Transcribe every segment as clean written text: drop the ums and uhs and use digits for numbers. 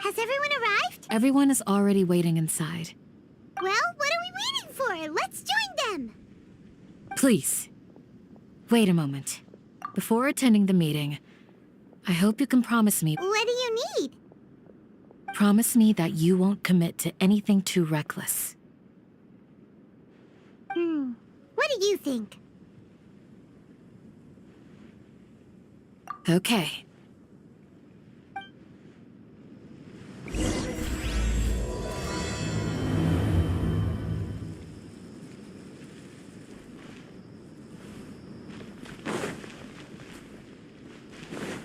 Has everyone arrived? Everyone is already waiting inside. Well, what are we waiting for? Let's join them! Please, wait a moment. Before attending the meeting, I hope you can promise me... What do you need? Promise me that you won't commit to anything too reckless. What do you think? Okay.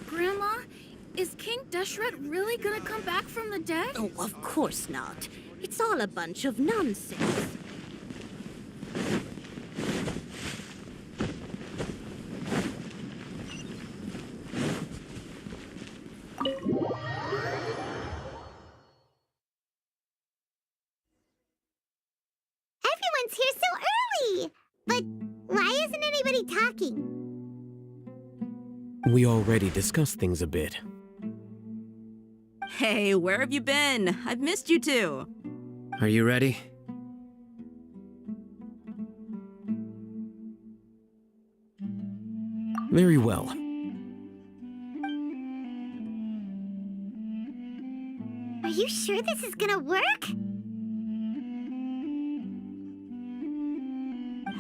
Grandma, is King Deshret really gonna come back from the dead? Oh, of course not. It's all a bunch of nonsense. Everyone's here so early! But why isn't anybody talking? We already discussed things a bit. Hey, where have you been? I've missed you too. Are you ready? Very well. Are you sure this is gonna work?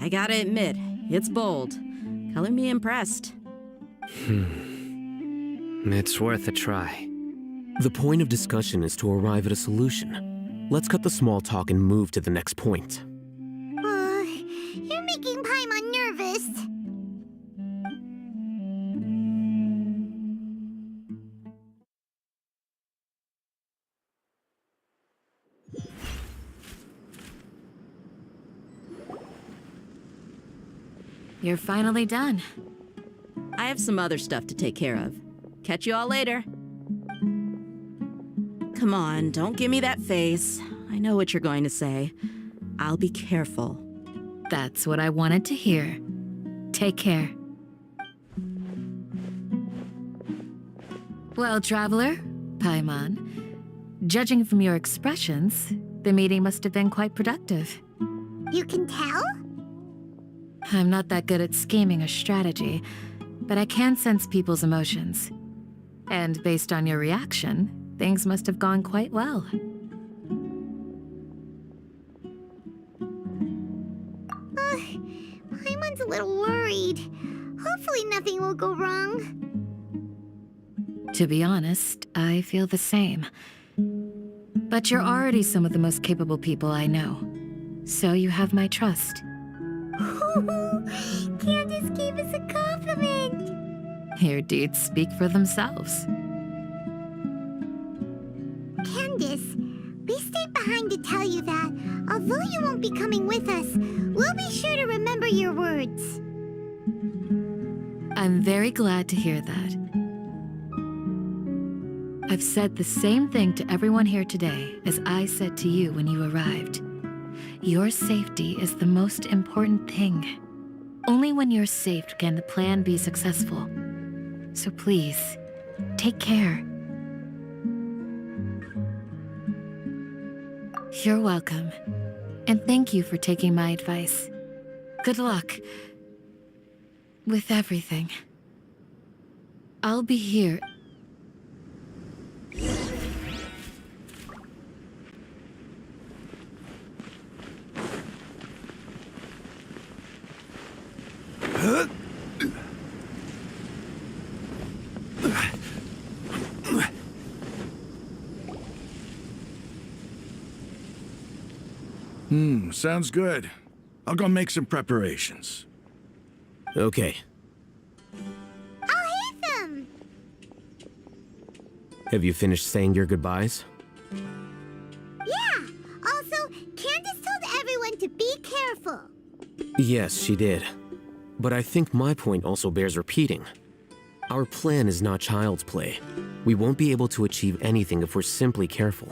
I gotta admit, it's bold. Color me impressed. It's worth a try. The point of discussion is to arrive at a solution. Let's cut the small talk and move to the next point. You're making Paimon nervous. You're finally done. I have some other stuff to take care of. Catch you all later. Come on, don't give me that face. I know what you're going to say. I'll be careful. That's what I wanted to hear. Take care. Well, traveler, Paimon, judging from your expressions, the meeting must have been quite productive. You can tell? I'm not that good at scheming or strategy, but I can sense people's emotions. And based on your reaction, things must have gone quite well. Paimon's a little worried. Hopefully nothing will go wrong. To be honest, I feel the same. But you're already some of the most capable people I know, so you have my trust. Candace gave us a compliment! Your deeds speak for themselves. Candace, we stayed behind to tell you that, although you won't be coming with us, we'll be sure to remember your words. I'm very glad to hear that. I've said the same thing to everyone here today as I said to you when you arrived. Your safety is the most important thing. Only when you're safe can the plan be successful. So please, take care. You're welcome. And thank you for taking my advice. Good luck with everything. I'll be here. Sounds good. I'll go make some preparations. Okay. I'll hit them! Have you finished saying your goodbyes? Yeah! Also, Candace told everyone to be careful. Yes, she did. But I think my point also bears repeating. Our plan is not child's play. We won't be able to achieve anything if we're simply careful.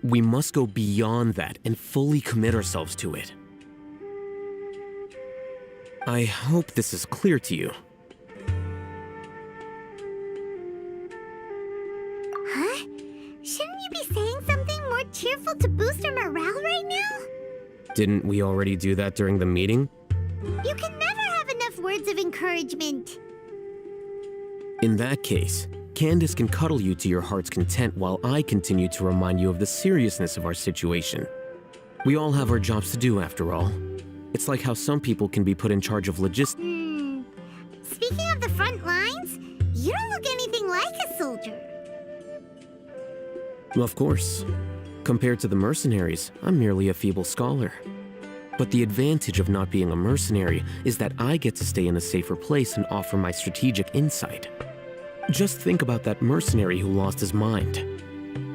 We must go beyond that and fully commit ourselves to it. I hope this is clear to you. Huh? Shouldn't you be Didn't we already do that during the meeting? You can never have enough words of encouragement. In that case, Candace can cuddle you to your heart's content while I continue to remind you of the seriousness of our situation. We all have our jobs to do, after all. It's like how some people can be put in charge of logistics. Speaking of the front lines, you don't look anything like a soldier. Of course. Compared to the mercenaries, I'm merely a feeble scholar. But the advantage of not being a mercenary is that I get to stay in a safer place and offer my strategic insight. Just think about that mercenary who lost his mind.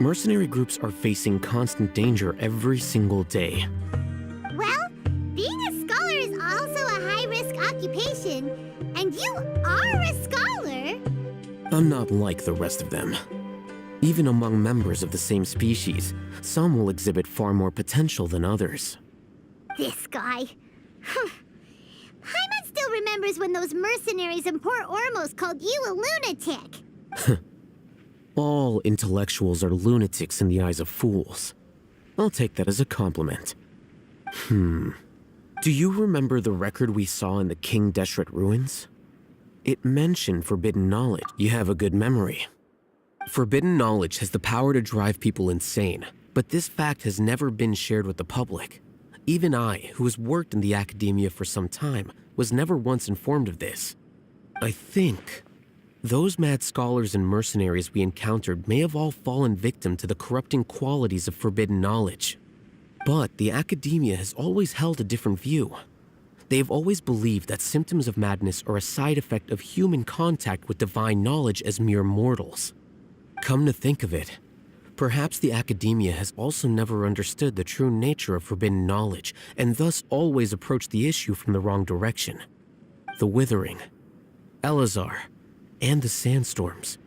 Mercenary groups are facing constant danger every single day. Well, being a scholar is also a high-risk occupation, and you are a scholar. I'm not like the rest of them. Even among members of the same species, some will exhibit far more potential than others. This guy. Paimon still remembers when those mercenaries in Port Ormos called you a lunatic. All intellectuals are lunatics in the eyes of fools. I'll take that as a compliment. Do you remember the record we saw in the King Deshret ruins? It mentioned forbidden knowledge. You have a good memory. Forbidden knowledge has the power to drive people insane, but this fact has never been shared with the public. Even I, who has worked in the academia for some time, was never once informed of this. I think those mad scholars and mercenaries we encountered may have all fallen victim to the corrupting qualities of forbidden knowledge. But the academia has always held a different view. They have always believed that symptoms of madness are a side effect of human contact with divine knowledge as mere mortals. Come to think of it, perhaps the academia has also never understood the true nature of forbidden knowledge, and thus always approached the issue from the wrong direction. The Withering, Elazar, and the sandstorms.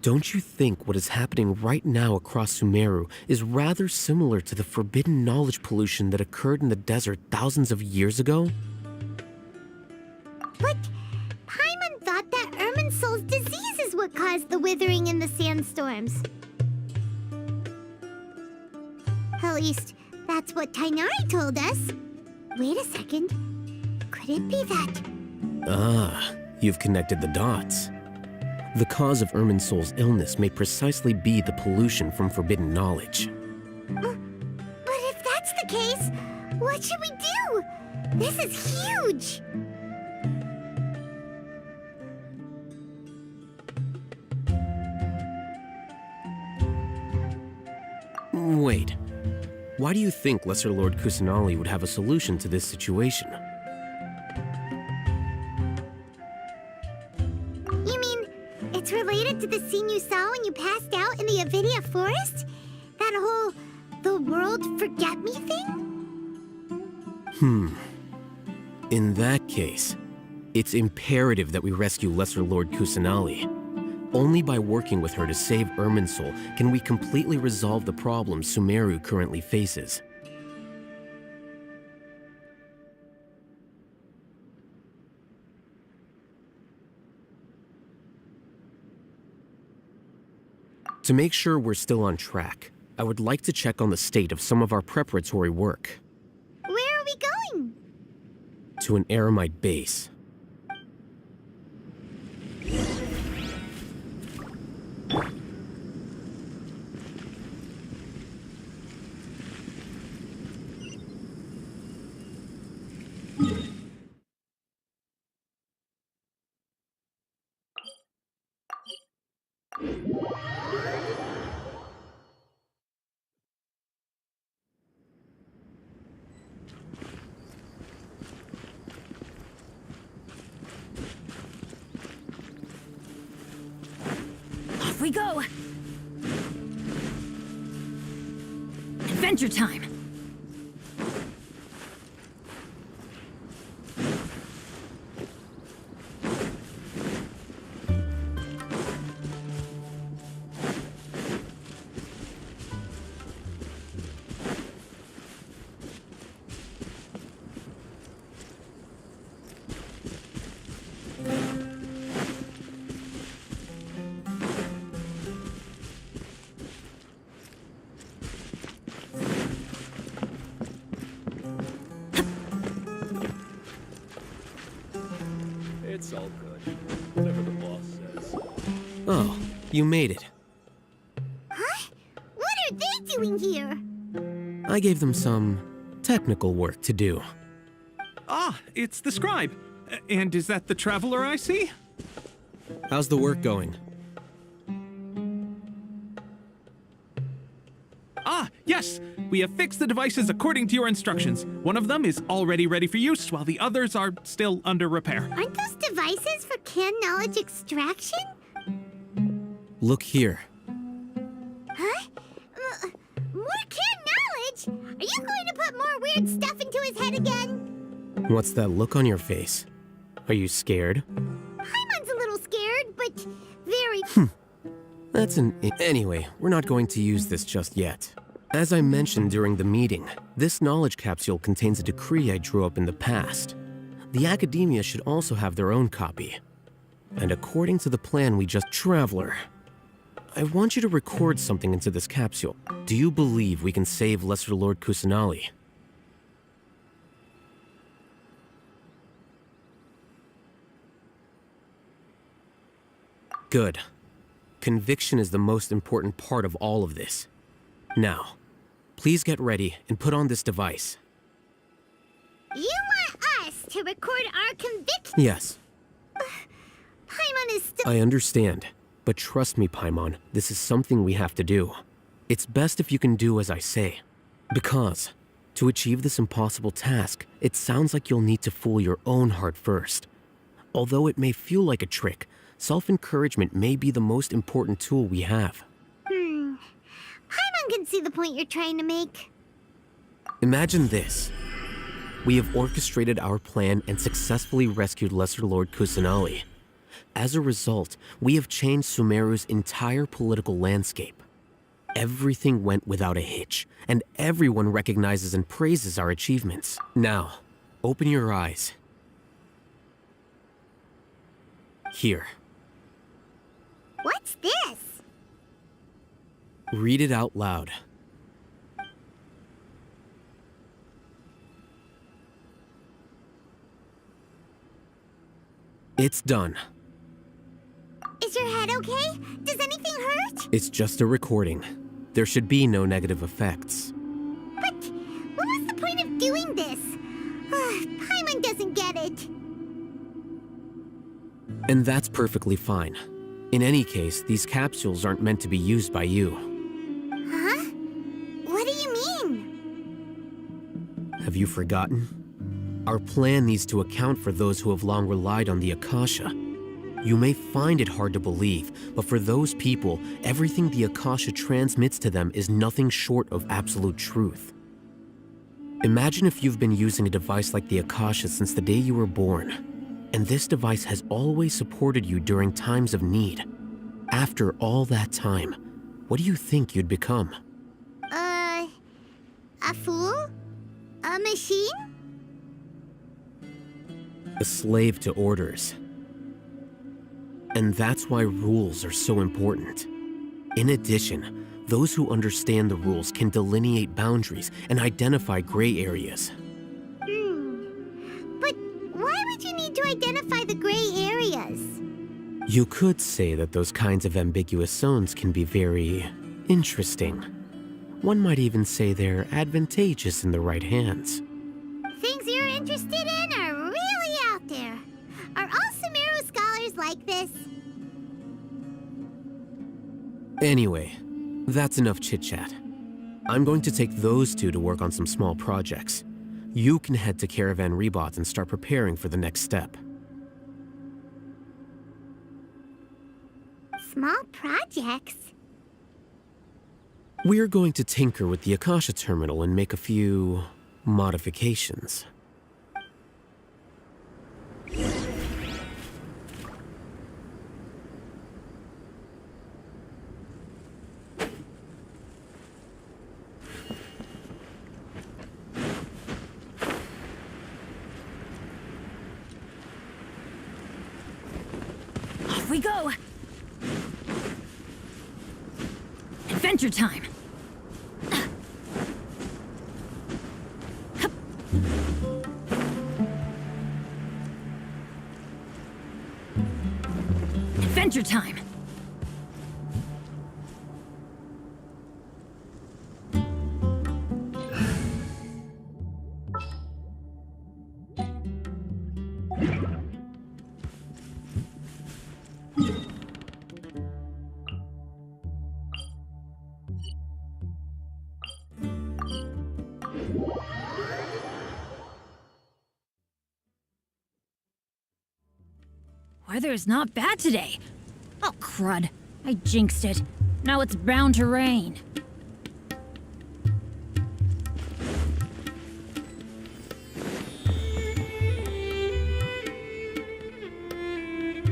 Don't you think what is happening right now across Sumeru is rather similar to the forbidden knowledge pollution that occurred in the desert thousands of years ago? But Paimon thought that Irminsul's disease is what caused the withering in the sandstorms. At least, that's what Tainari told us. Wait a second. Could it be that... Ah, you've connected the dots. The cause of Irminsul's illness may precisely be the pollution from forbidden knowledge. But if that's the case, what should we do? This is huge! Wait. Why do you think Lesser Lord Kusanali would have a solution to this situation? You mean, it's related to the scene you saw when you passed out in the Avidia forest? That whole, the world forget me thing? In that case, it's imperative that we rescue Lesser Lord Kusanali. Only by working with her to save Irminsul can we completely resolve the problems Sumeru currently faces. To make sure we're still on track, I would like to check on the state of some of our preparatory work. Where are we going? To an Eremite base. Off we go! Adventure time! Oh, you made it. Huh? What are they doing here? I gave them some technical work to do. Ah, it's the scribe. And is that the traveler I see? How's the work going? Ah, yes! We have fixed the devices according to your instructions. One of them is already ready for use, while the others are still under repair. Aren't those devices for canned knowledge extraction? Look here. Huh? More canned knowledge? Are you going to put more weird stuff into his head again? What's that look on your face? Are you scared? Paimon's a little scared, but very... Anyway, we're not going to use this just yet. As I mentioned during the meeting, this knowledge capsule contains a decree I drew up in the past. The academia should also have their own copy. And according to the plan we just... Traveler, I want you to record something into this capsule. Do you believe we can save Lesser Lord Kusanali? Good. Conviction is the most important part of all of this. Now, please get ready and put on this device. You want us to record our conviction? Yes, Paimon is still... I understand. But trust me, Paimon, this is something we have to do. It's best if you can do as I say. Because, to achieve this impossible task, it sounds like you'll need to fool your own heart first. Although it may feel like a trick, self-encouragement may be the most important tool we have. Paimon can see the point you're trying to make. Imagine this. We have orchestrated our plan and successfully rescued Lesser Lord Kusanali. As a result, we have changed Sumeru's entire political landscape. Everything went without a hitch, and everyone recognizes and praises our achievements. Now, open your eyes. Here. What's this? Read it out loud. It's done. Is your head okay? Does anything hurt? It's just a recording. There should be no negative effects. But what was the point of doing this? Paimon doesn't get it. And that's perfectly fine. In any case, these capsules aren't meant to be used by you. Huh? What do you mean? Have you forgotten? Our plan needs to account for those who have long relied on the Akasha. You may find it hard to believe, but for those people, everything the Akasha transmits to them is nothing short of absolute truth. Imagine if you've been using a device like the Akasha since the day you were born, and this device has always supported you during times of need. After all that time, what do you think you'd become? A fool? A machine? A slave to orders. And that's why rules are so important. In addition, those who understand the rules can delineate boundaries and identify gray areas. But why would you need to identify the gray areas? You could say that those kinds of ambiguous zones can be very interesting. One might even say they're advantageous in the right hands. Things you're interested in are really out there. Are all Sumeru scholars like this? Anyway, that's enough chit-chat. I'm going to take those two to work on some small projects. You can head to Caravan Rebot and start preparing for the next step. Small projects? We're going to tinker with the Akasha terminal and make a few modifications. Off we go! Adventure time! adventure time. Weather is not bad today. Oh, crud. I jinxed it. Now it's bound to rain.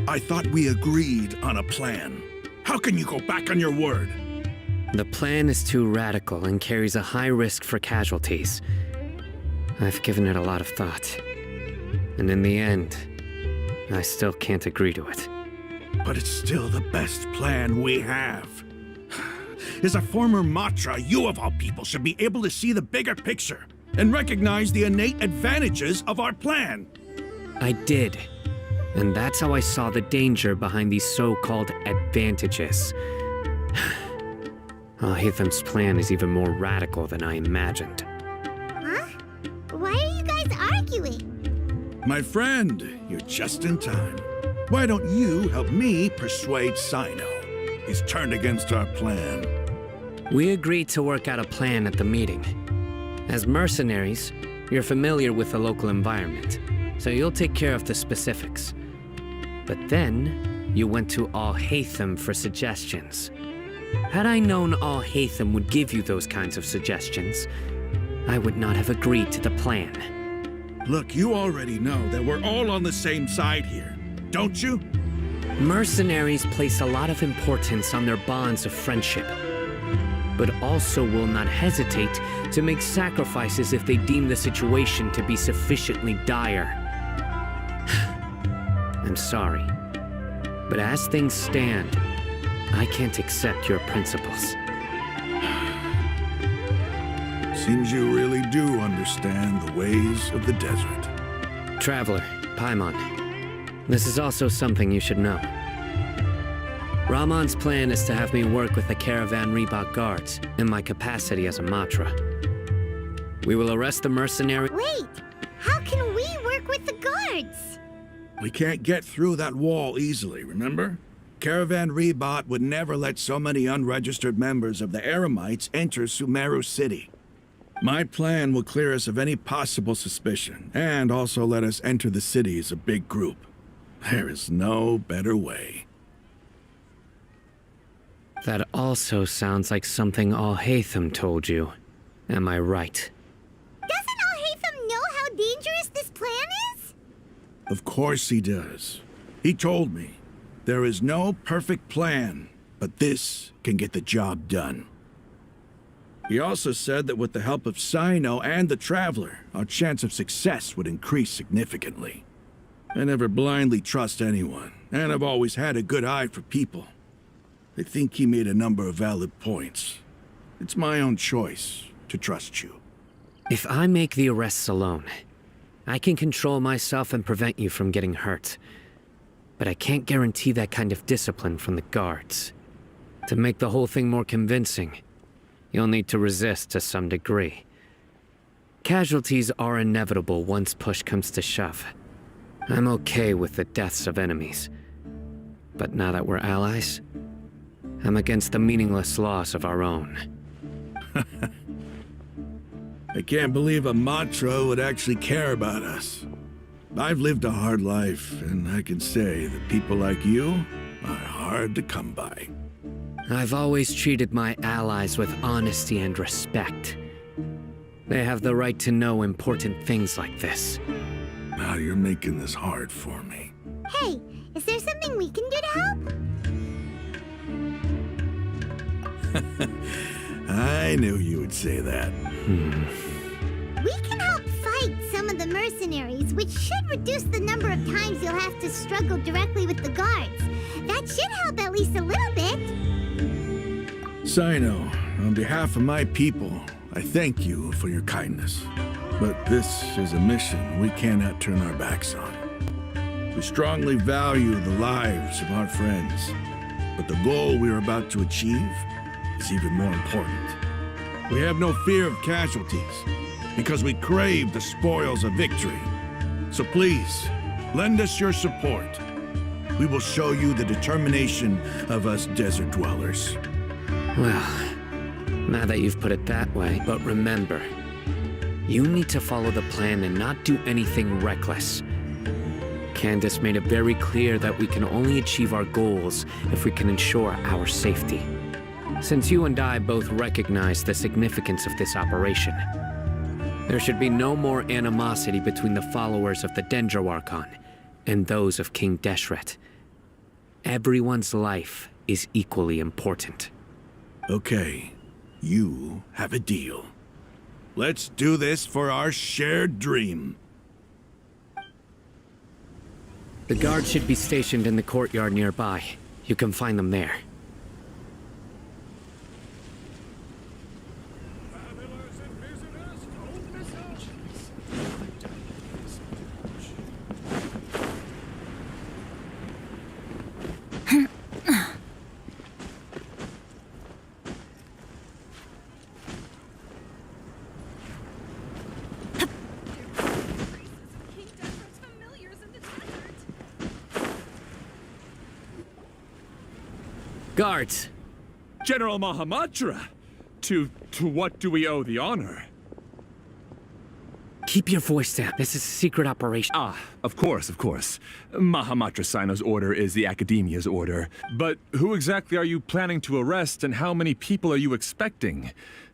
I thought we agreed on a plan. How can you go back on your word? The plan is too radical and carries a high risk for casualties. I've given it a lot of thought. And in the end, I still can't agree to it. But it's still the best plan we have. As a former Matra, you of all people should be able to see the bigger picture and recognize the innate advantages of our plan. I did. And that's how I saw the danger behind these so-called advantages. Alhaitham's plan is even more radical than I imagined. Huh? Why are you guys arguing? My friend, you're just in time. Why don't you help me persuade Sino? He's turned against our plan. We agreed to work out a plan at the meeting. As mercenaries, you're familiar with the local environment, so you'll take care of the specifics. But then, you went to Alhaitham for suggestions. Had I known Alhaitham would give you those kinds of suggestions, I would not have agreed to the plan. Look, you already know that we're all on the same side here, don't you? Mercenaries place a lot of importance on their bonds of friendship, but also will not hesitate to make sacrifices if they deem the situation to be sufficiently dire. I'm sorry, but as things stand, I can't accept your principles. Seems you really do understand the ways of the desert. Traveler, Paimon, this is also something you should know. Ramon's plan is to have me work with the Caravan Reebok guards in my capacity as a Matra. We will arrest the mercenary— Wait, how can we work with the guards? We can't get through that wall easily, remember? Caravan Reebok would never let so many unregistered members of the Eremites enter Sumeru City. My plan will clear us of any possible suspicion, and also let us enter the city as a big group. There is no better way. That also sounds like something Alhaitham told you. Am I right? Doesn't Alhaitham know how dangerous this plan is? Of course he does. He told me, there is no perfect plan, but this can get the job done. He also said that with the help of Sino and the Traveler, our chance of success would increase significantly. I never blindly trust anyone, and I've always had a good eye for people. I think he made a number of valid points. It's my own choice to trust you. If I make the arrests alone, I can control myself and prevent you from getting hurt. But I can't guarantee that kind of discipline from the guards. To make the whole thing more convincing, you'll need to resist to some degree. Casualties are inevitable once push comes to shove. I'm okay with the deaths of enemies. But now that we're allies, I'm against the meaningless loss of our own. I can't believe a Matra would actually care about us. I've lived a hard life, and I can say that people like you are hard to come by. I've always treated my allies with honesty and respect. They have the right to know important things like this. Now you're making this hard for me. Hey, is there something we can do to help? I knew you would say that. We can help fight some of the mercenaries, which should reduce the number of times you'll have to struggle directly with the guards. That should help at least a little bit. Sino, on behalf of my people, I thank you for your kindness. But this is a mission we cannot turn our backs on. We strongly value the lives of our friends, but the goal we are about to achieve is even more important. We have no fear of casualties because we crave the spoils of victory. So please, lend us your support. We will show you the determination of us desert dwellers. Well, now that you've put it that way, but remember, you need to follow the plan and not do anything reckless. Candace made it very clear that we can only achieve our goals if we can ensure our safety. Since you and I both recognize the significance of this operation, there should be no more animosity between the followers of the Dendro Archon and those of King Deshret. Everyone's life is equally important. Okay, you have a deal. Let's do this for our shared dream. The guards should be stationed in the courtyard nearby. You can find them there. Guards! General Mahamatra! To what do we owe the honor? Keep your voice down. This is a secret operation. Ah, of course. Mahamatra Sino's order is the Academia's order. But who exactly are you planning to arrest, and how many people are you expecting?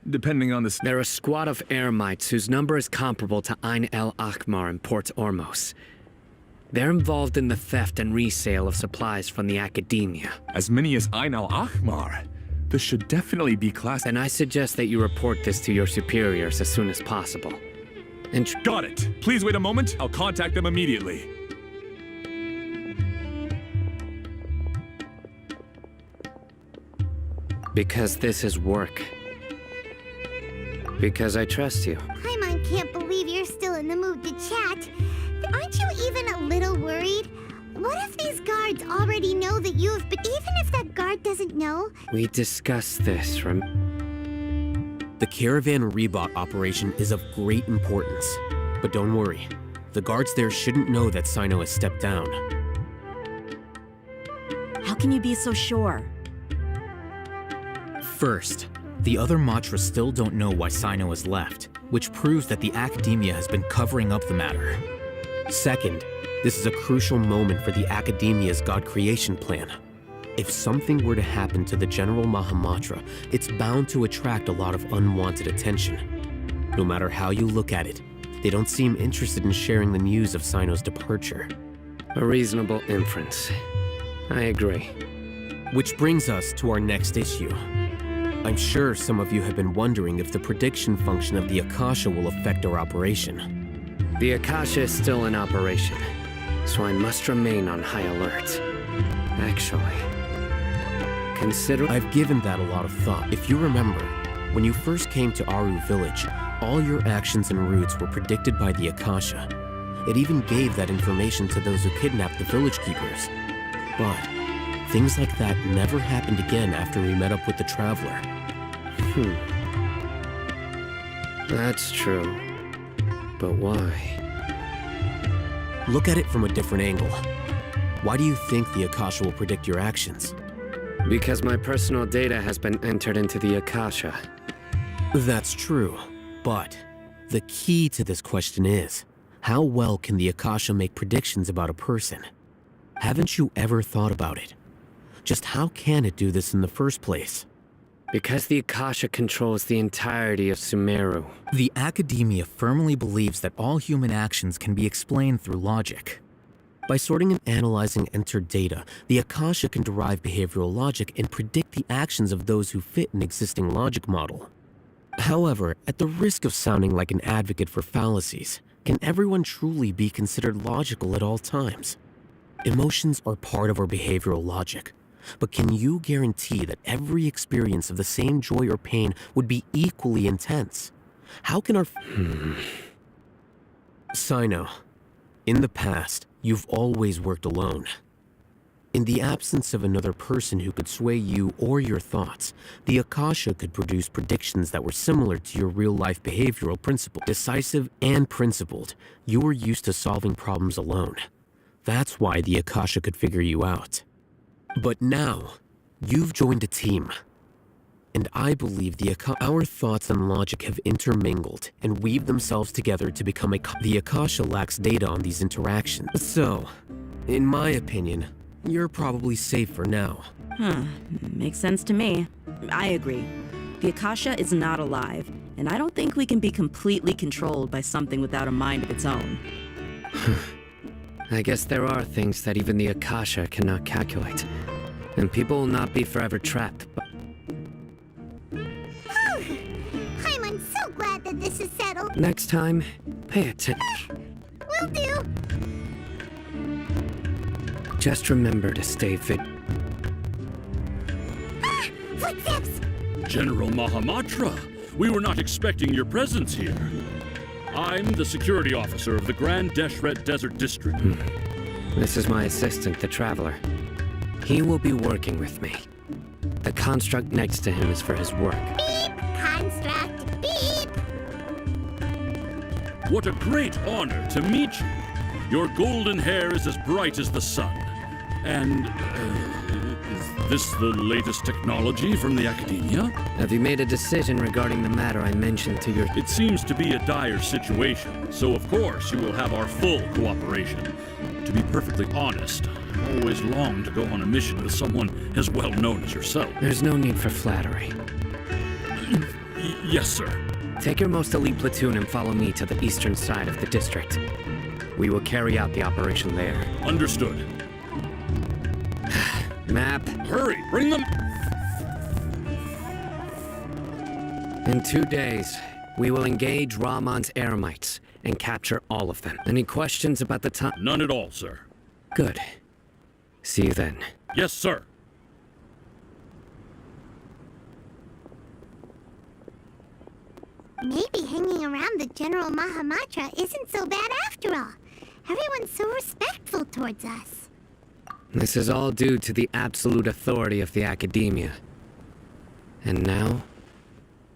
Depending on the... They're a squad of Eremites whose number is comparable to Ain el Akmar in Port Ormos. They're involved in the theft and resale of supplies from the Academia. As many as Ain al Akmar? This should definitely be class... And I suggest that you report this to your superiors as soon as possible. Got it! Please wait a moment. I'll contact them immediately. Because this is work. Because I trust you. Paimon can't believe you're still in the mood to chat. Aren't you even a little worried? What if these guards already know that you have been... Even if that guard doesn't know? We discussed this, The Caravan Rebot operation is of great importance. But don't worry, the guards there shouldn't know that Sino has stepped down. How can you be so sure? First, the other Matra still don't know why Sino has left, which proves that the Academia has been covering up the matter. Second, this is a crucial moment for the Academia's God creation plan. If something were to happen to the General Mahamatra, it's bound to attract a lot of unwanted attention. No matter how you look at it, they don't seem interested in sharing the news of Sino's departure. A reasonable inference. I agree. Which brings us to our next issue. I'm sure some of you have been wondering if the prediction function of the Akasha will affect our operation. The Akasha is still in operation, so I must remain on high alert. Actually, consider... I've given that a lot of thought. If you remember, when you first came to Aru Village, all your actions and routes were predicted by the Akasha. It even gave that information to those who kidnapped the village keepers. But things like that never happened again after we met up with the Traveler. That's true. But why? Look at it from a different angle. Why do you think the Akasha will predict your actions? Because my personal data has been entered into the Akasha. That's true, but the key to this question is, how well can the Akasha make predictions about a person? Haven't you ever thought about it? Just how can it do this in the first place? Because the Akasha controls the entirety of Sumeru. The Academia firmly believes that all human actions can be explained through logic. By sorting and analyzing entered data, the Akasha can derive behavioral logic and predict the actions of those who fit an existing logic model. However, at the risk of sounding like an advocate for fallacies, can everyone truly be considered logical at all times? Emotions are part of our behavioral logic. But can you guarantee that every experience of the same joy or pain would be equally intense? How can our... Sino, in the past, You've always worked alone. In the absence of another person who could sway you or your thoughts, the Akasha could produce predictions that were similar to your real-life behavioral principle. Decisive and principled, you were used to solving problems alone. That's why the Akasha could figure you out. But now, you've joined a team. And I believe our thoughts and logic have intermingled and weaved themselves together to become the Akasha lacks data on these interactions. So, in my opinion, you're probably safe for now. Makes sense to me. I agree. The Akasha is not alive, and I don't think we can be completely controlled by something without a mind of its own. I guess there are things that even the Akasha cannot calculate. And people will not be forever trapped, but... I'm so glad that this is settled. Next time, pay attention. Will do. Just remember to stay fit. Footsteps! General Mahamatra, we were not expecting your presence here. I'm the security officer of the Grand Deshret Desert District. This is my assistant, the Traveler. He will be working with me. The construct next to him is for his work. Beep! Construct! Beep! What a great honor to meet you. Your golden hair is as bright as the sun. And, is this the latest technology from the Academia? Have you made a decision regarding the matter I mentioned to your... It seems to be a dire situation, so of course you will have our full cooperation. To be perfectly honest, I've always longed to go on a mission with someone as well known as yourself. There's no need for flattery. Yes, sir. Take your most elite platoon and follow me to the eastern side of the district. We will carry out the operation there. Understood. Map. Hurry, bring them! In 2 days, we will engage Rahman's Eremites and capture all of them. Any questions about the time? None at all, sir. Good. See you then. Yes, sir. Maybe hanging around the General Mahamatra isn't so bad after all. Everyone's so respectful towards us. This is all due to the absolute authority of the Academia. And now,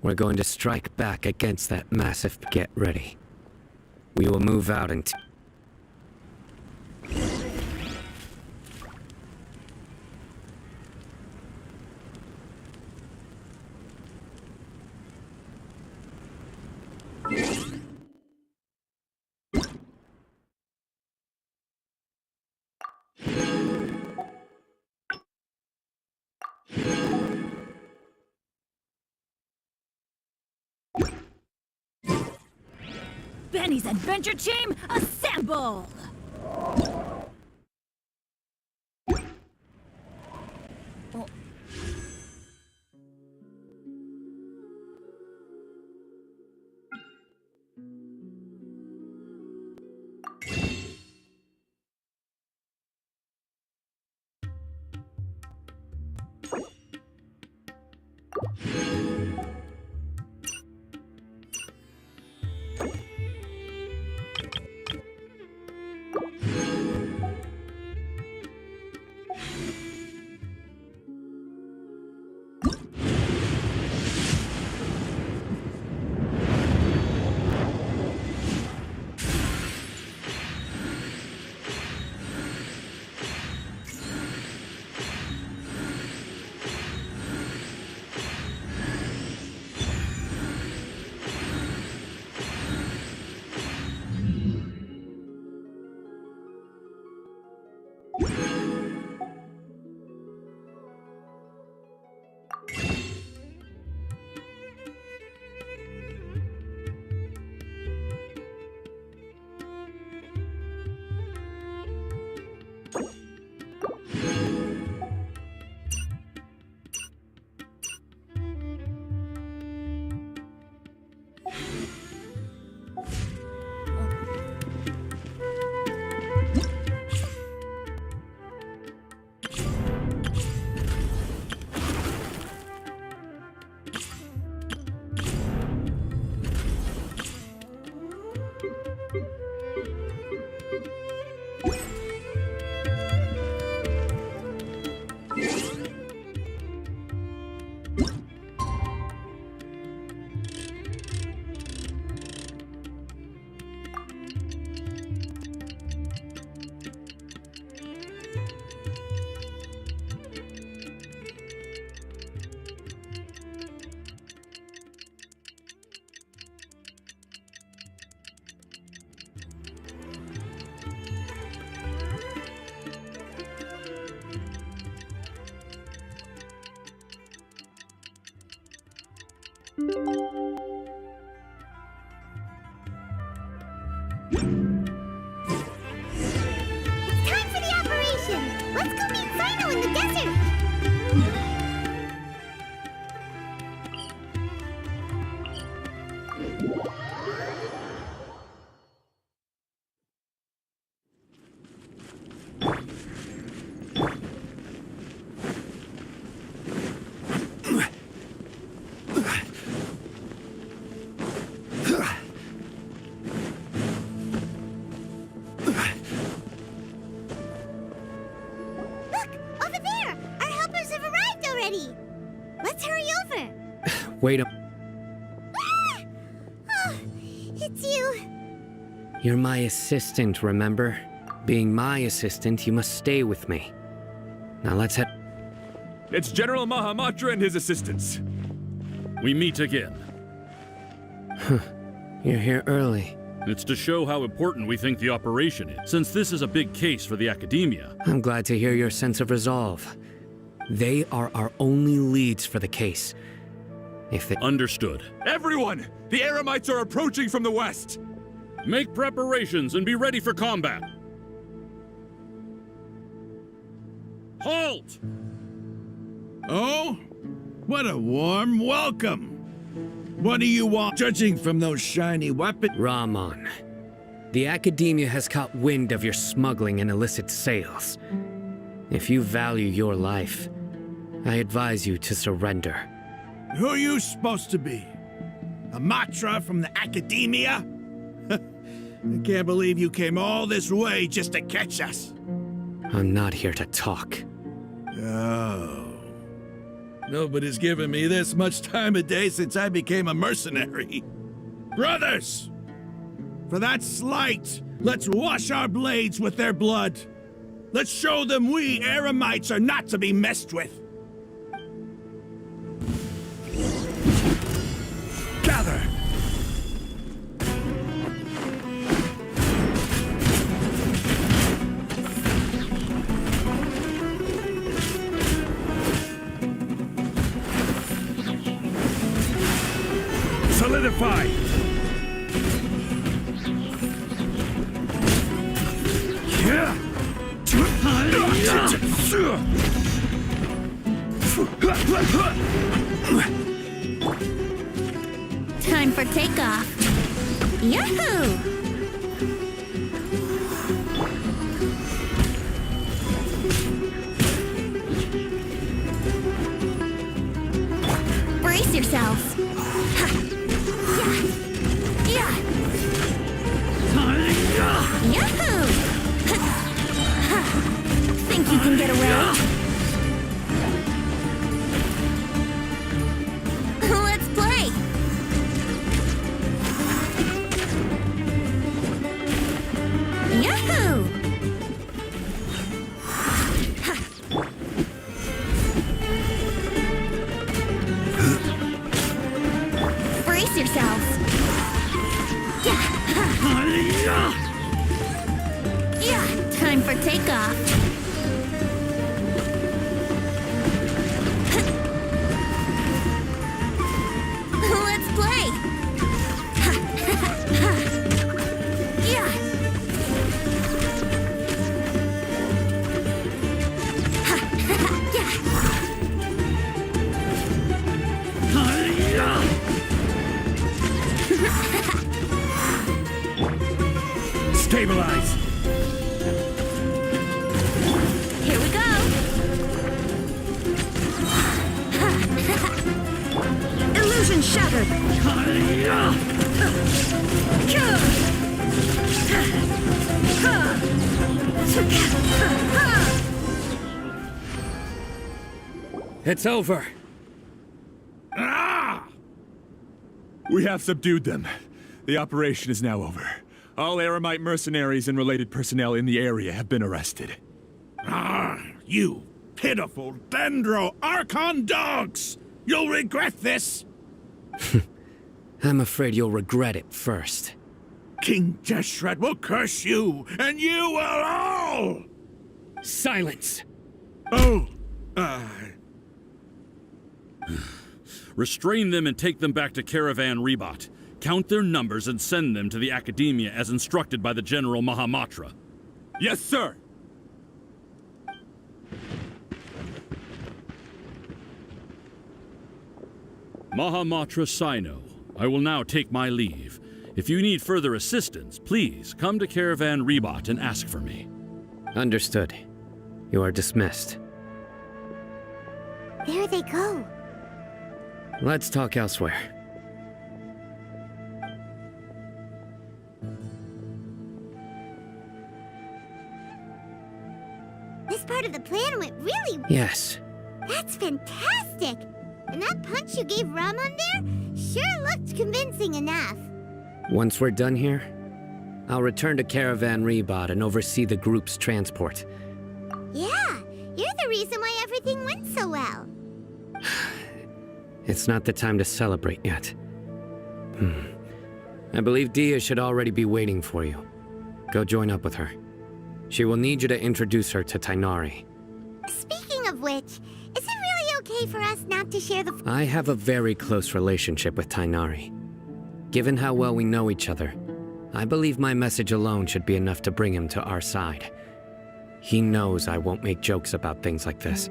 we're going to strike back against that massive... Get ready. We will move out into... Benny's adventure team, assemble! It's time for the operation! Let's go meet Sino in the desert! Look! Over there! Our helpers have arrived already! Let's hurry over! Wait a... Ah! Oh, it's you! You're my assistant, remember? Being my assistant, you must stay with me. Now let's head... It's General Mahamatra and his assistants. We meet again. You're here early. It's to show how important we think the operation is, since this is a big case for the Academia. I'm glad to hear your sense of resolve. They are our only leads for the case. If they... Understood. Everyone! The Eremites are approaching from the west! Make preparations and be ready for combat. Halt! Oh? What a warm welcome! What do you want? Judging from those shiny weapons... Rahman, the Academia has caught wind of your smuggling and illicit sales. If you value your life, I advise you to surrender. Who are you supposed to be? A Matra from the Academia? I can't believe you came all this way just to catch us. I'm not here to talk. Oh. Nobody's given me this much time of day since I became a mercenary. Brothers! For that slight, let's wash our blades with their blood. Let's show them we Eremites are not to be messed with. Gather! Solidify! Time for takeoff. Yahoo! Brace yourselves. Yeah. Yahoo! Think you can get away? Let's play! Yahoo! Brace yourselves. Yeah, time for takeoff. Let's play. Yeah. Stabilize! Here we go. Illusion shattered. It's over. Ah! We have subdued them. The operation is now over. All Eremite mercenaries and related personnel in the area have been arrested. Ah, you pitiful Dendro Archon dogs! You'll regret this! I'm afraid you'll regret it first. King Deshret will curse you, and you will all! Silence! Oh, Restrain them and take them back to Caravan Rebot. Count their numbers and send them to the Academia as instructed by the General Mahamatra. Yes, sir! Mahamatra Sino, I will now take my leave. If you need further assistance, please come to Caravan Rebot and ask for me. Understood. You are dismissed. There they go. Let's talk elsewhere. This part of the plan went really... Yes. That's fantastic! And that punch you gave Ramon there sure looked convincing enough. Once we're done here, I'll return to Caravan Rebot and oversee the group's transport. Yeah, you're the reason why everything went so well. It's not the time to celebrate yet. I believe Dia should already be waiting for you. Go join up with her. She will need you to introduce her to Tainari. Speaking of which, is it really okay for us not to share the... I have a very close relationship with Tainari. Given how well we know each other, I believe my message alone should be enough to bring him to our side. He knows I won't make jokes about things like this.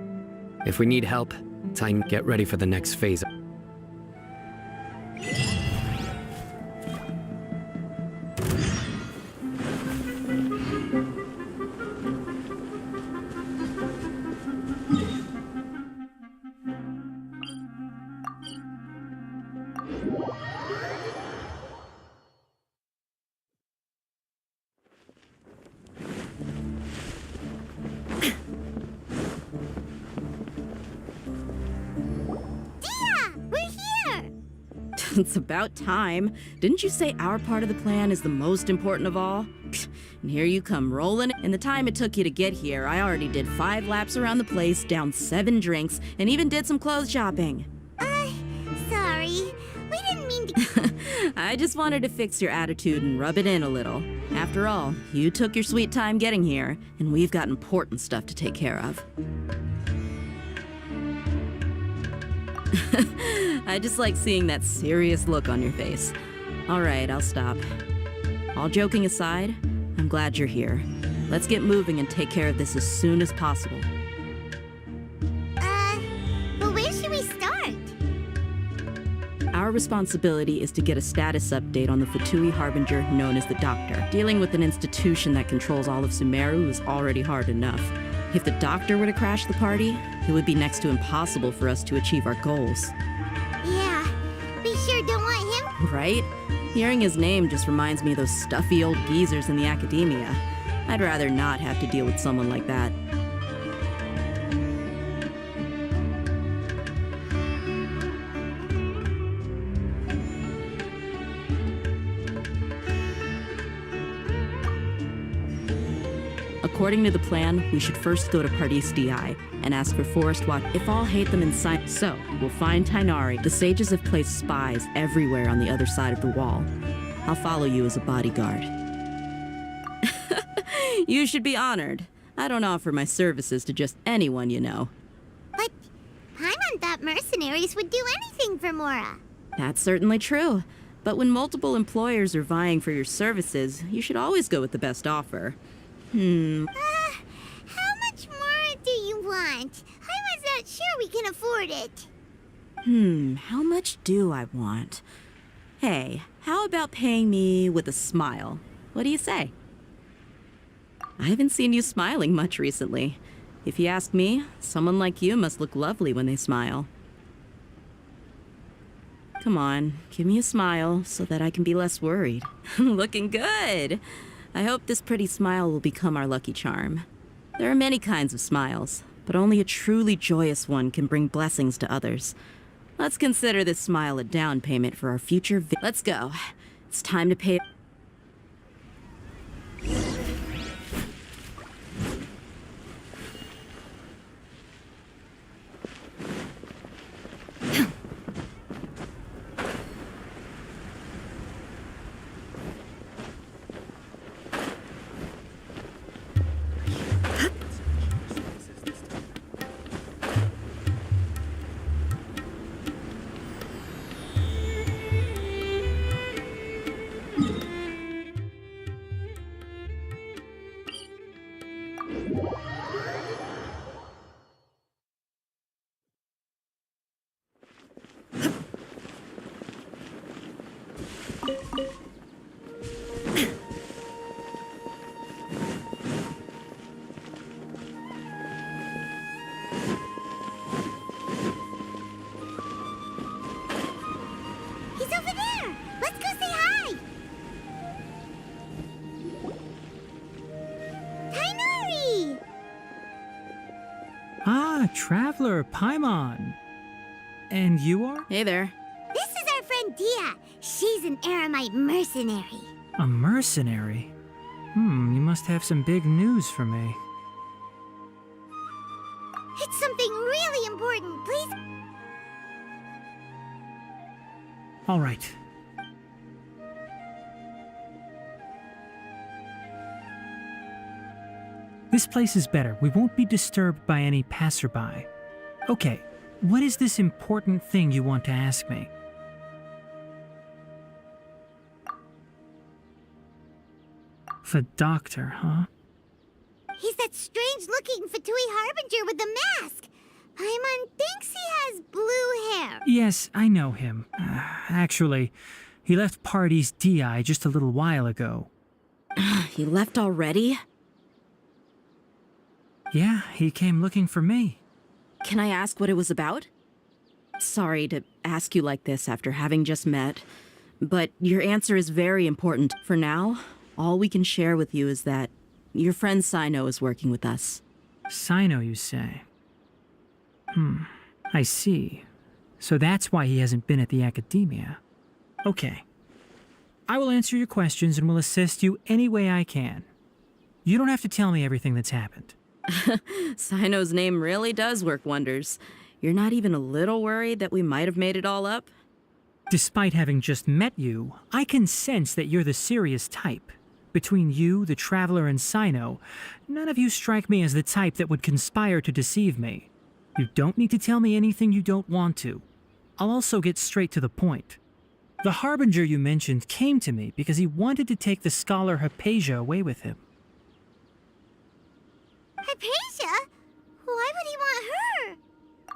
If we need help, get ready for the next phase. It's about time. Didn't you say our part of the plan is the most important of all? And here you come rolling. In the time it took you to get here, I already did 5 laps around the place, downed 7 drinks, and even did some clothes shopping. Sorry. We didn't mean to... I just wanted to fix your attitude and rub it in a little. After all, you took your sweet time getting here, and we've got important stuff to take care of. I just like seeing that serious look on your face. All right, I'll stop. All joking aside, I'm glad you're here. Let's get moving and take care of this as soon as possible. But where should we start? Our responsibility is to get a status update on the Fatui Harbinger known as the Doctor. Dealing with an institution that controls all of Sumeru is already hard enough. If the Doctor were to crash the party, it would be next to impossible for us to achieve our goals. Yeah, we sure don't want him. Right? Hearing his name just reminds me of those stuffy old geezers in the Academia. I'd rather not have to deal with someone like that. According to the plan, we should first go to Pardis DI and ask for Forest Watch if all hate them inside. So, we'll find Tainari. The sages have placed spies everywhere on the other side of the wall. I'll follow you as a bodyguard. You should be honored. I don't offer my services to just anyone you know. But Paimon thought mercenaries would do anything for Mora. That's certainly true. But when multiple employers are vying for your services, you should always go with the best offer. How much more do you want? I was not sure we can afford it. How much do I want? Hey, how about paying me with a smile? What do you say? I haven't seen you smiling much recently. If you ask me, someone like you must look lovely when they smile. Come on, give me a smile so that I can be less worried. Looking good! I hope this pretty smile will become our lucky charm. There are many kinds of smiles, but only a truly joyous one can bring blessings to others. Let's consider this smile a down payment for our future Let's go. It's time to pay... He's over there! Let's go say hi! Tainari! Ah, Traveler, Paimon. And you are? Hey there. This is our friend Dia. She's an Aramite mercenary. A mercenary? You must have some big news for me. It's something really important. Please. All right. This place is better. We won't be disturbed by any passerby. Okay, what is this important thing you want to ask me? The doctor, huh? He's that strange-looking Fatui Harbinger with the mask. Paimon thinks he has blue hair. Yes, I know him. Actually, he left Party's DI just a little while ago. He left already? Yeah, he came looking for me. Can I ask what it was about? Sorry to ask you like this after having just met, but your answer is very important. For now, all we can share with you is that your friend Sino is working with us. Sino, you say? I see. So that's why he hasn't been at the academia. Okay. I will answer your questions and will assist you any way I can. You don't have to tell me everything that's happened. Sino's name really does work wonders. You're not even a little worried that we might have made it all up? Despite having just met you, I can sense that you're the serious type. Between you, the Traveler, and Sino, none of you strike me as the type that would conspire to deceive me. You don't need to tell me anything you don't want to. I'll also get straight to the point. The Harbinger you mentioned came to me because he wanted to take the scholar Hypatia away with him. Hypatia? Why would he want her?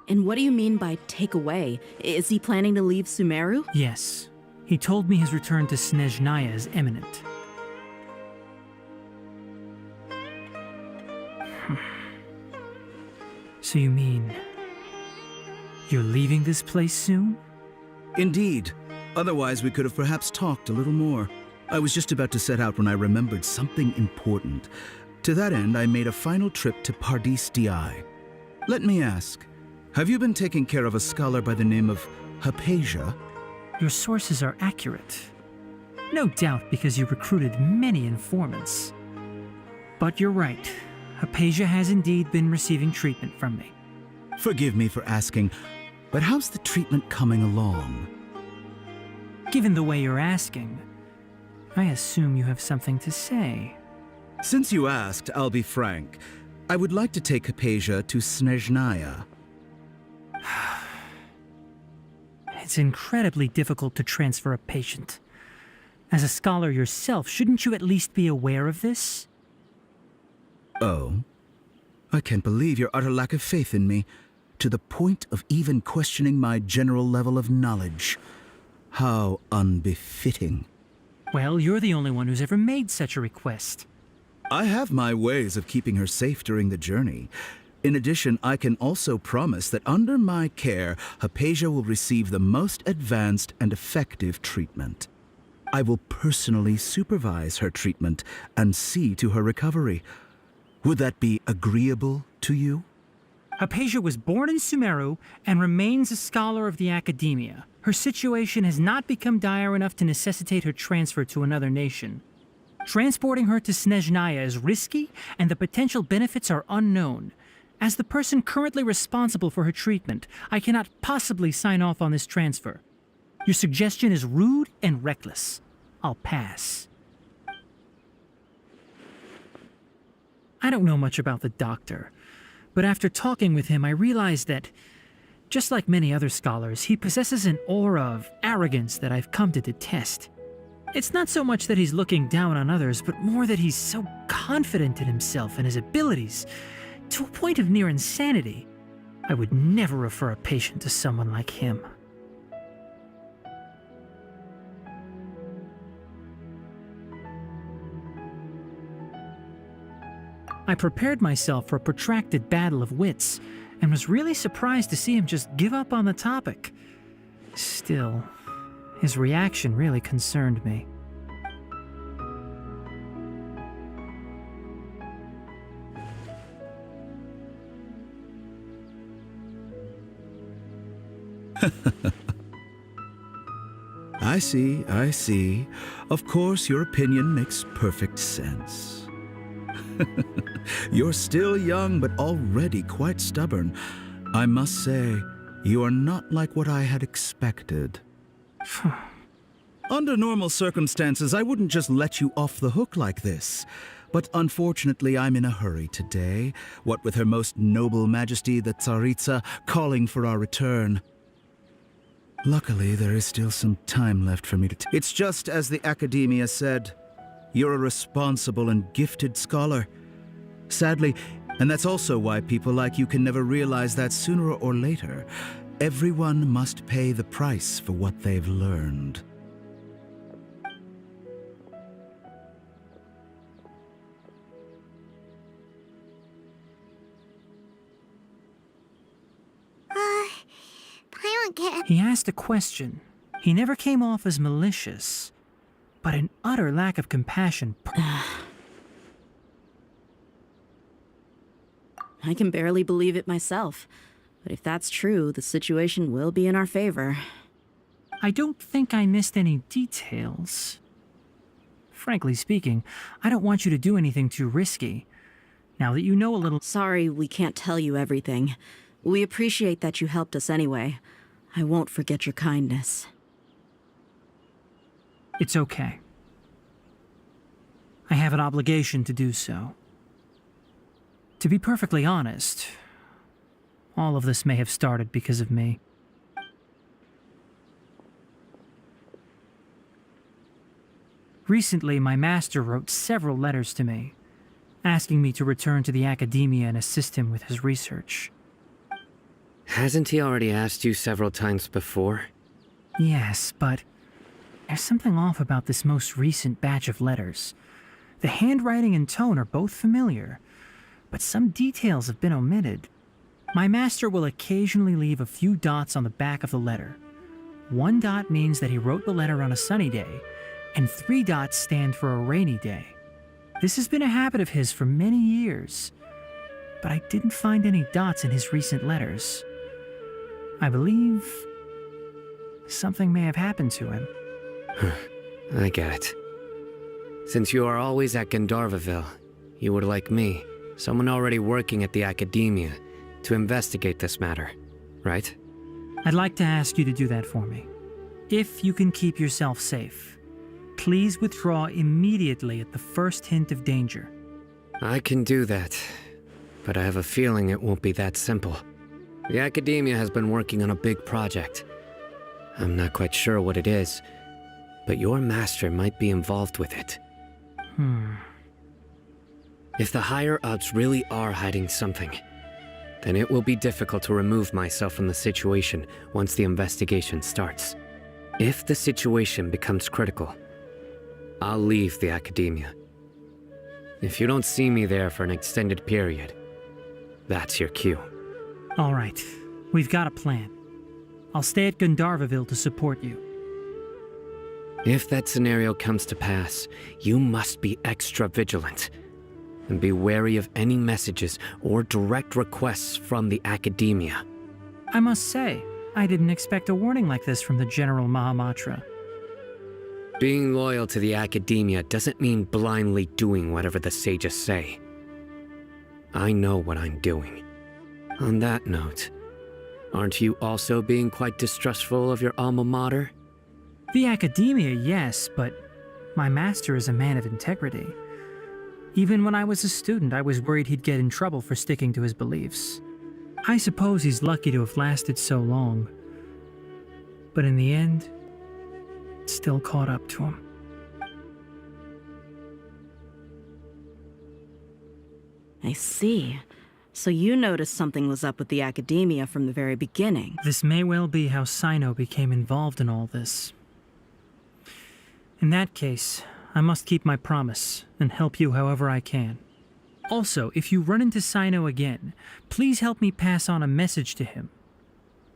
And what do you mean by take away? Is he planning to leave Sumeru? Yes. He told me his return to Snezhnaya is imminent. So you mean... you're leaving this place soon? Indeed. Otherwise, we could have perhaps talked a little more. I was just about to set out when I remembered something important. To that end, I made a final trip to Pardis Di. Let me ask, have you been taking care of a scholar by the name of Hypatia? Your sources are accurate. No doubt because you recruited many informants. But you're right. Hypatia has indeed been receiving treatment from me. Forgive me for asking, but how's the treatment coming along? Given the way you're asking, I assume you have something to say. Since you asked, I'll be frank. I would like to take Hypatia to Snezhnaya. It's incredibly difficult to transfer a patient. As a scholar yourself, shouldn't you at least be aware of this? Oh? I can't believe your utter lack of faith in me, to the point of even questioning my general level of knowledge. How unbefitting. Well, you're the only one who's ever made such a request. I have my ways of keeping her safe during the journey. In addition, I can also promise that under my care, Hypatia will receive the most advanced and effective treatment. I will personally supervise her treatment and see to her recovery. Would that be agreeable to you? Hypatia was born in Sumeru and remains a scholar of the academia. Her situation has not become dire enough to necessitate her transfer to another nation. Transporting her to Snezhnaya is risky, and the potential benefits are unknown. As the person currently responsible for her treatment, I cannot possibly sign off on this transfer. Your suggestion is rude and reckless. I'll pass. I don't know much about the doctor, but after talking with him, I realized that, just like many other scholars, he possesses an aura of arrogance that I've come to detest. It's not so much that he's looking down on others, but more that he's so confident in himself and his abilities, to a point of near insanity. I would never refer a patient to someone like him. I prepared myself for a protracted battle of wits, and was really surprised to see him just give up on the topic. Still, his reaction really concerned me. I see, I see. Of course, your opinion makes perfect sense. You're still young, but already quite stubborn. I must say, you are not like what I had expected. Under normal circumstances, I wouldn't just let you off the hook like this. But unfortunately, I'm in a hurry today, what with Her Most Noble Majesty the Tsaritsa calling for our return. Luckily, there is still some time left for me to It's just as the Academia said. You're a responsible and gifted scholar. Sadly, and that's also why people like you can never realize that sooner or later, everyone must pay the price for what they've learned. He asked a question. He never came off as malicious, but an utter lack of compassion. I can barely believe it myself. But if that's true, the situation will be in our favor. I don't think I missed any details. Frankly speaking, I don't want you to do anything too risky. Now that you know a little... Sorry, we can't tell you everything. We appreciate that you helped us anyway. I won't forget your kindness. It's okay. I have an obligation to do so. To be perfectly honest, all of this may have started because of me. Recently, my master wrote several letters to me, asking me to return to the Academia and assist him with his research. Hasn't he already asked you several times before? Yes, but there's something off about this most recent batch of letters. The handwriting and tone are both familiar, but some details have been omitted. My master will occasionally leave a few dots on the back of the letter. 1 dot means that he wrote the letter on a sunny day, and 3 dots stand for a rainy day. This has been a habit of his for many years, but I didn't find any dots in his recent letters. I believe something may have happened to him. I get it. Since you are always at Gandharvaville, you would like me, someone already working at the Academia, to investigate this matter, right? I'd like to ask you to do that for me. If you can keep yourself safe, please withdraw immediately at the first hint of danger. I can do that, but I have a feeling it won't be that simple. The Academia has been working on a big project. I'm not quite sure what it is, but your master might be involved with it. If the higher-ups really are hiding something, then it will be difficult to remove myself from the situation once the investigation starts. If the situation becomes critical, I'll leave the Academia. If you don't see me there for an extended period, that's your cue. All right, we've got a plan. I'll stay at Gandharvaville to support you. If that scenario comes to pass, you must be extra vigilant. And be wary of any messages or direct requests from the Academia. I must say, I didn't expect a warning like this from the General Mahamatra. Being loyal to the Academia doesn't mean blindly doing whatever the sages say. I know what I'm doing. On that note, aren't you also being quite distrustful of your alma mater? The Academia, yes, but my master is a man of integrity. Even when I was a student, I was worried he'd get in trouble for sticking to his beliefs. I suppose he's lucky to have lasted so long. But in the end, it still caught up to him. I see. So you noticed something was up with the Academia from the very beginning. This may well be how Sino became involved in all this. In that case, I must keep my promise and help you however I can. Also, if you run into Sino again, please help me pass on a message to him.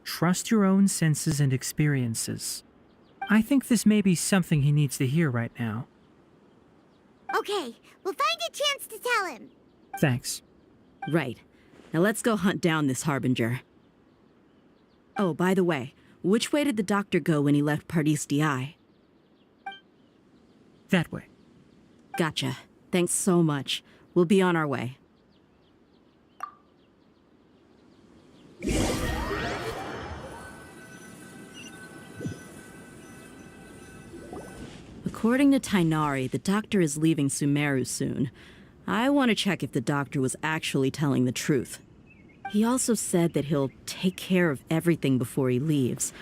Trust your own senses and experiences. I think this may be something he needs to hear right now. Okay, we'll find a chance to tell him. Thanks. Right. Now let's go hunt down this Harbinger. Oh, by the way, which way did the doctor go when he left Pardis DI? That way. Gotcha. Thanks so much. We'll be on our way. According to Tainari, the doctor is leaving Sumeru soon. I want to check if the doctor was actually telling the truth. He also said that he'll take care of everything before he leaves.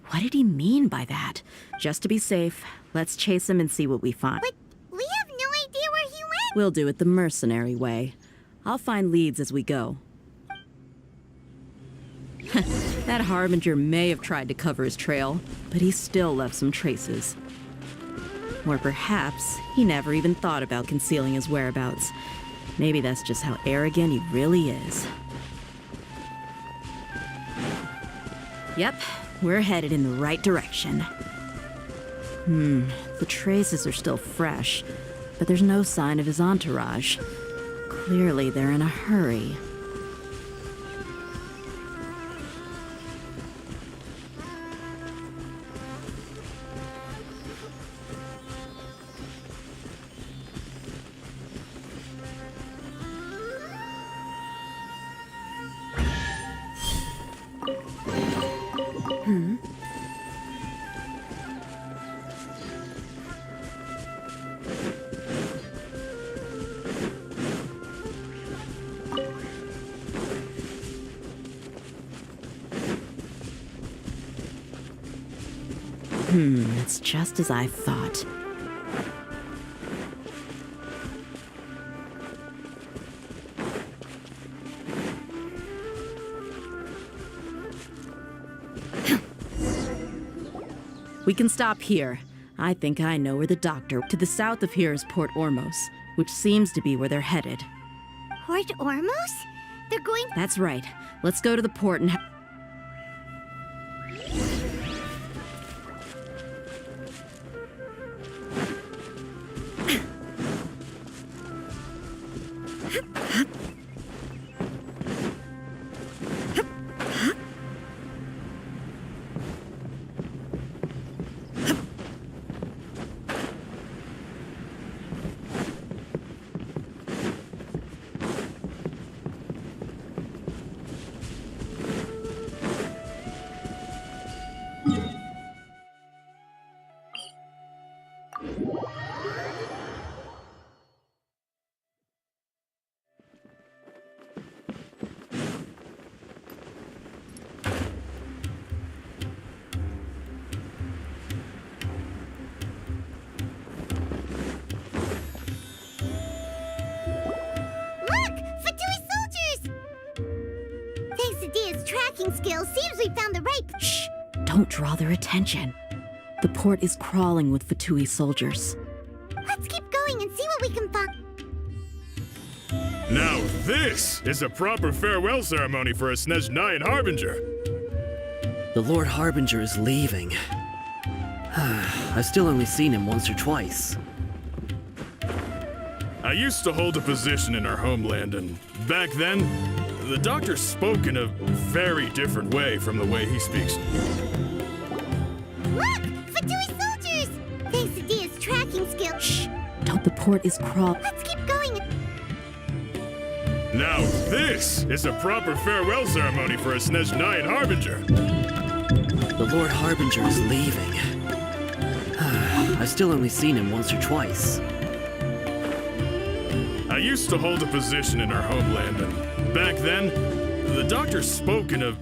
What did he mean by that? Just to be safe, let's chase him and see what we find. But we have no idea where he went! We'll do it the mercenary way. I'll find leads as we go. That Harbinger may have tried to cover his trail, but he still left some traces. Or perhaps he never even thought about concealing his whereabouts. Maybe that's just how arrogant he really is. Yep, we're headed in the right direction. The traces are still fresh, but there's no sign of his entourage. Clearly they're in a hurry. It's just as I thought. We can stop here. I think I know where the doctor... To the south of here is Port Ormos, which seems to be where they're headed. Port Ormos? They're going... That's right. Let's go to the port and... Skills seems we found the right... Shh! Don't draw their attention. The port is crawling with Fatui soldiers. Let's keep going and see what we can find. Now this is a proper farewell ceremony for a Snezhnayan Harbinger. The Lord Harbinger is leaving. I've still only seen him once or twice. I used to hold a position in our homeland, and back then, the doctor spoke in a very different way from the way he speaks. Look! Fatui soldiers! Thanks to Dia's tracking skill. Shh! Don't, the port is crawling. Let's keep going. Now this is a proper farewell ceremony for a Snezhnayan Harbinger. The Lord Harbinger is leaving. I've still only seen him once or twice. I used to hold a position in our homeland, and back then, the doctor spoke in a